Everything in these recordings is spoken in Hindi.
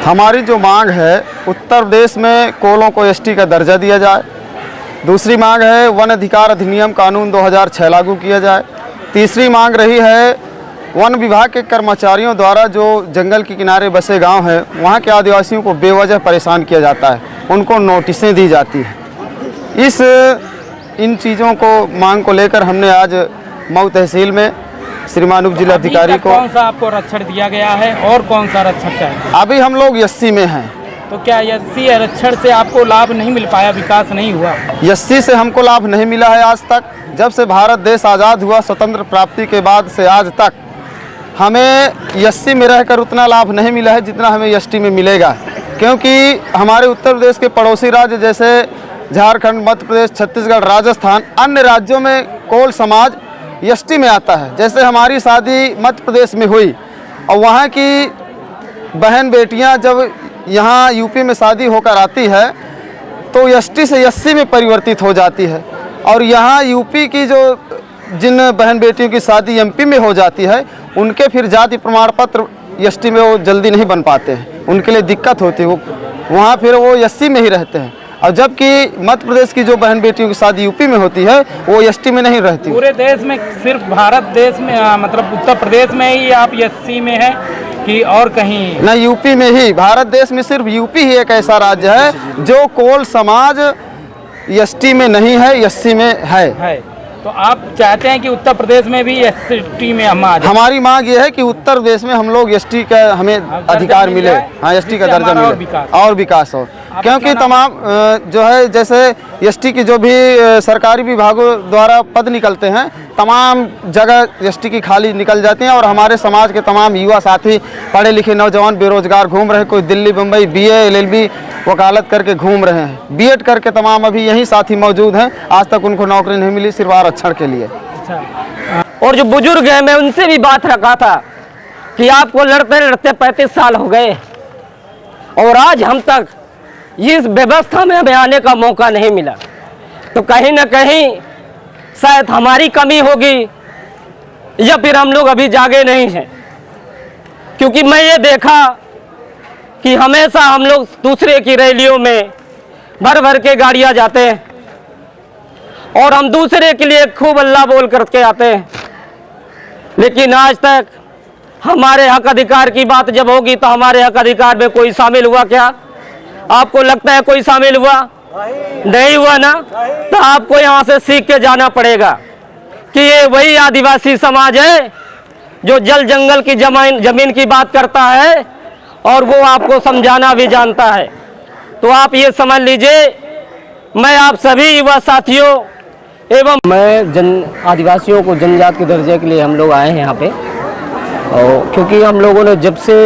हमारी जो मांग है, उत्तर प्रदेश में कोलों को एसटी का दर्जा दिया जाए। दूसरी मांग है वन अधिकार अधिनियम कानून 2006 लागू किया जाए। तीसरी मांग रही है वन विभाग के कर्मचारियों द्वारा जो जंगल के किनारे बसे गांव हैं वहां के आदिवासियों को बेवजह परेशान किया जाता है, उनको नोटिसें दी जाती हैं। इन चीज़ों को मांग को लेकर हमने आज मऊ तहसील में श्रीमान उप जिलाधिकारी को कौन सा आपको आरक्षण दिया गया है और कौन सा आरक्षण चाहिए? अभी हम लोग 80 में हैं। तो क्या 80 आरक्षण से आपको लाभ नहीं मिल पाया, विकास नहीं हुआ? 80 से हमको लाभ नहीं मिला है आज तक। जब से भारत देश आज़ाद हुआ, स्वतंत्र प्राप्ति के बाद से आज तक हमें 80 में रहकर उतना लाभ नहीं मिला है जितना हमें एसटी में मिलेगा, क्योंकि हमारे उत्तर प्रदेश के पड़ोसी राज्य जैसे झारखंड, मध्य प्रदेश, छत्तीसगढ़, राजस्थान, अन्य राज्यों में कोल समाज एसटी में आता है। जैसे हमारी शादी मध्य प्रदेश में हुई और वहाँ की बहन बेटियाँ जब यहाँ यूपी में शादी होकर आती है तो एसटी से 80 में परिवर्तित हो जाती है, और यहाँ यूपी की जो जिन बहन बेटियों की शादी एमपी में हो जाती है उनके फिर जाति प्रमाण पत्र एसटी में वो जल्दी नहीं बन पाते हैं, उनके लिए दिक्कत होती है, वो वहाँ फिर वो 80 में ही रहते हैं। और जबकि मध्य प्रदेश की जो बहन बेटियों की शादी यूपी में होती है वो एसटी में नहीं रहती। पूरे देश में सिर्फ भारत देश में मतलब उत्तर प्रदेश में ही आप 80 में हैं कि और कहीं? नहीं, यूपी में ही। भारत देश में सिर्फ यूपी ही एक ऐसा राज्य है जो कोल समाज एसटी में नहीं है, 80 में है। तो आप चाहते हैं कि उत्तर प्रदेश में भी एसटी में हम आ जाए? हमारी मांग ये है कि उत्तर प्रदेश में हम लोग एसटी का हमें अधिकार मिले, हाँ एसटी का दर्जा मिले और विकास हो। क्योंकि तमाम जो है जैसे एसटी की जो भी सरकारी विभागों द्वारा पद निकलते हैं, तमाम जगह एसटी की खाली निकल जाती हैं और हमारे समाज के तमाम युवा साथी पढ़े लिखे नौजवान बेरोजगार घूम रहे हैं। कोई दिल्ली, मुंबई BA LLB वकालत करके घूम रहे हैं, BEd करके तमाम अभी यही साथी मौजूद हैं। आज तक उनको नौकरी नहीं मिली, सिर्फ आरक्षण के लिए। और जो बुजुर्ग हैं, मैं उनसे भी बात रखा था कि आपको लड़ते लड़ते 35 साल हो गए और आज हम तक इस व्यवस्था में हमें आने का मौका नहीं मिला, तो कहीं ना कहीं शायद हमारी कमी होगी या फिर हम लोग अभी जागे नहीं हैं। क्योंकि मैं ये देखा कि हमेशा हम लोग दूसरे की रैलियों में भर भर के गाड़ियां जाते हैं और हम दूसरे के लिए खूब अल्लाह बोल करके आते हैं, लेकिन आज तक हमारे हक अधिकार की बात जब होगी तो हमारे हक अधिकार में कोई शामिल हुआ क्या? आपको लगता है कोई शामिल हुआ? नहीं हुआ ना? तो आपको यहाँ से सीख के जाना पड़ेगा कि ये वही आदिवासी समाज है जो जल जंगल की जमीन की बात करता है और वो आपको समझाना भी जानता है। तो आप ये समझ लीजिए, मैं आप सभी युवा साथियों एवं मैं आदिवासियों को जनजाति के दर्जे के लिए हम लोग आए हैं यहाँ पे, और क्योंकि हम लोगों ने जब से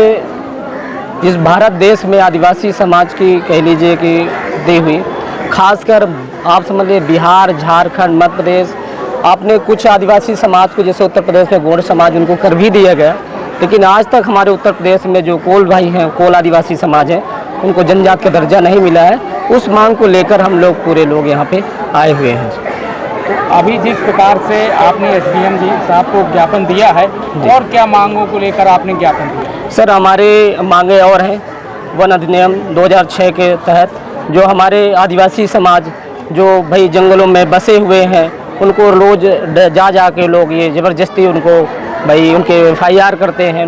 इस भारत देश में आदिवासी समाज की कह लीजिए कि दी हुई, खासकर आप समझ लीजिए बिहार, झारखंड, मध्य प्रदेश, आपने कुछ आदिवासी समाज को जैसे उत्तर प्रदेश में गौड़ समाज उनको कर भी दिया गया, लेकिन आज तक हमारे उत्तर प्रदेश में जो कोल भाई हैं, कोल आदिवासी समाज है, उनको जनजाति का दर्जा नहीं मिला है। उस मांग को लेकर हम लोग पूरे लोग यहाँ पे आए हुए हैं। तो अभी जिस प्रकार से आपने SDM जी साहब को ज्ञापन दिया है, और क्या मांगों को लेकर आपने ज्ञापन दिया? सर, हमारे मांगे और हैं वन अधिनियम 2006 के तहत जो हमारे आदिवासी समाज जो भाई जंगलों में बसे हुए हैं उनको रोज़ जा के लोग ये ज़बरदस्ती उनको भाई उनके FIR करते हैं,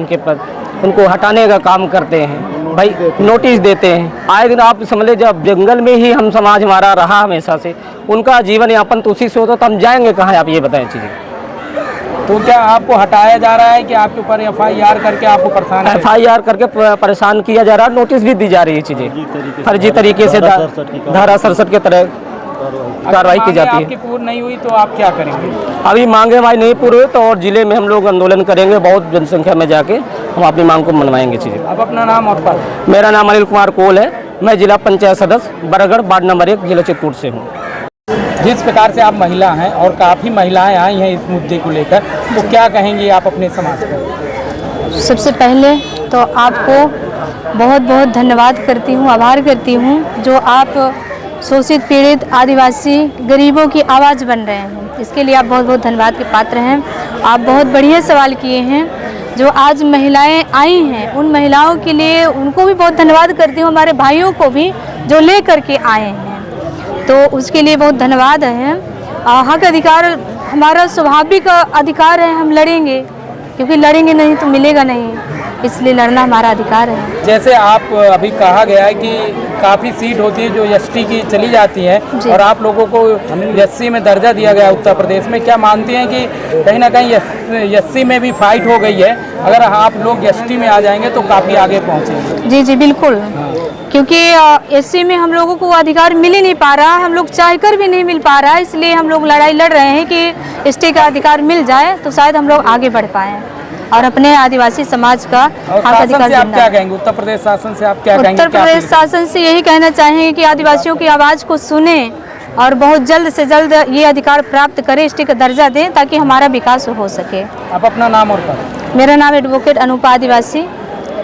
उनको हटाने का काम करते हैं, भाई नोटिस देते हैं। आए दिन आप समझ लीजिए, जब जंगल में ही हम समाज हमारा रहा हमेशा से, उनका जीवन यापन तो उसी से होता, तो हम जाएंगे कहाँ? आप ये बताएं चीज़ें। तो क्या आपको हटाया जा रहा है कि आपके ऊपर FIR करके आपको परेशान FIR करके परेशान किया जा रहा है, नोटिस भी दी जा रही है, चीज़ें फर्जी तरीके से धारा 67 के तरह कार्रवाई की जाती है। आपकी पूरी नहीं हुई तो आप क्या करेंगे? अभी मांगे हमारी नहीं पूरी हुई तो और जिले में हम लोग आंदोलन करेंगे, बहुत जनसंख्या में जाके हम अपनी मांग को मनवाएंगे चीज़ें। अब अपना नाम और पद? मेरा नाम अनिल कुमार कोल है, मैं जिला पंचायत सदस्य बरगढ़ वार्ड नंबर 1 जिला चित्रकूट से हूँ। जिस प्रकार से आप महिला हैं और काफ़ी महिलाएं आई हैं इस मुद्दे को लेकर, तो क्या कहेंगी आप अपने समाज को? सबसे पहले तो आपको बहुत बहुत धन्यवाद करती हूँ, आभार करती हूँ जो आप शोषित पीड़ित आदिवासी गरीबों की आवाज़ बन रहे हैं। इसके लिए आप बहुत बहुत धन्यवाद के पात्र हैं। आप बहुत बढ़िया सवाल किए हैं। जो आज महिलाएं आई हैं उन महिलाओं के लिए उनको भी बहुत धन्यवाद करती हूँ, हमारे भाइयों को भी जो ले करके आए हैं, तो उसके लिए बहुत धन्यवाद है। हक अधिकार हमारा स्वाभाविक अधिकार है, हम लड़ेंगे, क्योंकि लड़ेंगे नहीं तो मिलेगा नहीं, इसलिए लड़ना हमारा अधिकार है। जैसे आप अभी कहा गया है कि काफ़ी सीट होती है जो एसटी की चली जाती है और आप लोगों को एससी में दर्जा दिया गया उत्तर प्रदेश में, क्या मानते हैं कि कहीं ना कहीं एससी में भी फाइट हो गई है, अगर आप लोग एसटी में आ जाएंगे तो काफ़ी आगे पहुँचेंगे? जी जी बिल्कुल, क्योंकि एससी में हम लोगों को अधिकार मिल ही नहीं पा रहा है, हम लोग चाहकर भी नहीं मिल पा रहा है, इसलिए हम लोग लड़ाई लड़ रहे हैं कि एसटी का अधिकार मिल जाए तो शायद हम लोग आगे बढ़ पाएँ और अपने आदिवासी समाज का हक अधिकार। आप क्या कहेंगे, उत्तर प्रदेश शासन से आप क्या कहेंगे? उत्तर प्रदेश शासन से यही कहना चाहेंगे कि आदिवासियों की आवाज़ को सुने और बहुत जल्द से जल्द ये अधिकार प्राप्त करें, एसटी का दर्जा दें ताकि हमारा विकास हो सके। आप अपना नाम और पता? मेरा नाम एडवोकेट अनूपा आदिवासी,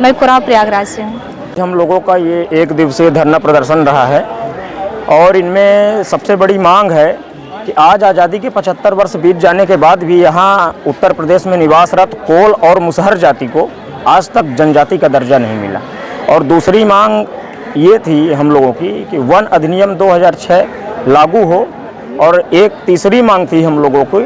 मैं कुराव प्रयागराज से हूँ। हम लोगों का ये 1 दिवसीय धरना प्रदर्शन रहा है और इनमें सबसे बड़ी मांग है कि आज आज़ादी के 75 वर्ष बीत जाने के बाद भी यहाँ उत्तर प्रदेश में निवासरत कोल और मुसहर जाति को आज तक जनजाति का दर्जा नहीं मिला। और दूसरी मांग ये थी हम लोगों की कि वन अधिनियम 2006 लागू हो। और एक तीसरी मांग थी हम लोगों की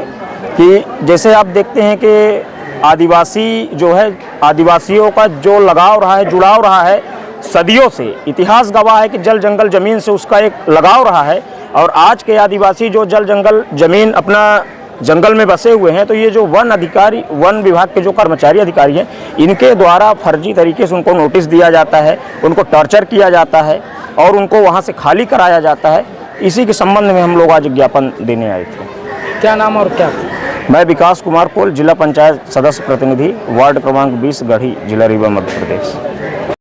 कि जैसे आप देखते हैं कि आदिवासी जो है, आदिवासियों का जो लगाव रहा है, जुड़ाव रहा है सदियों से, इतिहास गवाह है कि जल जंगल ज़मीन से उसका एक लगाव रहा है। और आज के आदिवासी जो जल जंगल ज़मीन अपना जंगल में बसे हुए हैं, तो ये जो वन अधिकारी, वन विभाग के जो कर्मचारी अधिकारी हैं, इनके द्वारा फर्जी तरीके से उनको नोटिस दिया जाता है, उनको टॉर्चर किया जाता है और उनको वहाँ से खाली कराया जाता है। इसी के संबंध में हम लोग आज ज्ञापन देने आए थे। क्या नाम और क्या? मैं विकास कुमार कोल, जिला पंचायत सदस्य प्रतिनिधि, वार्ड क्रमांक 20, गढ़ी, जिला रीवा, मध्य प्रदेश।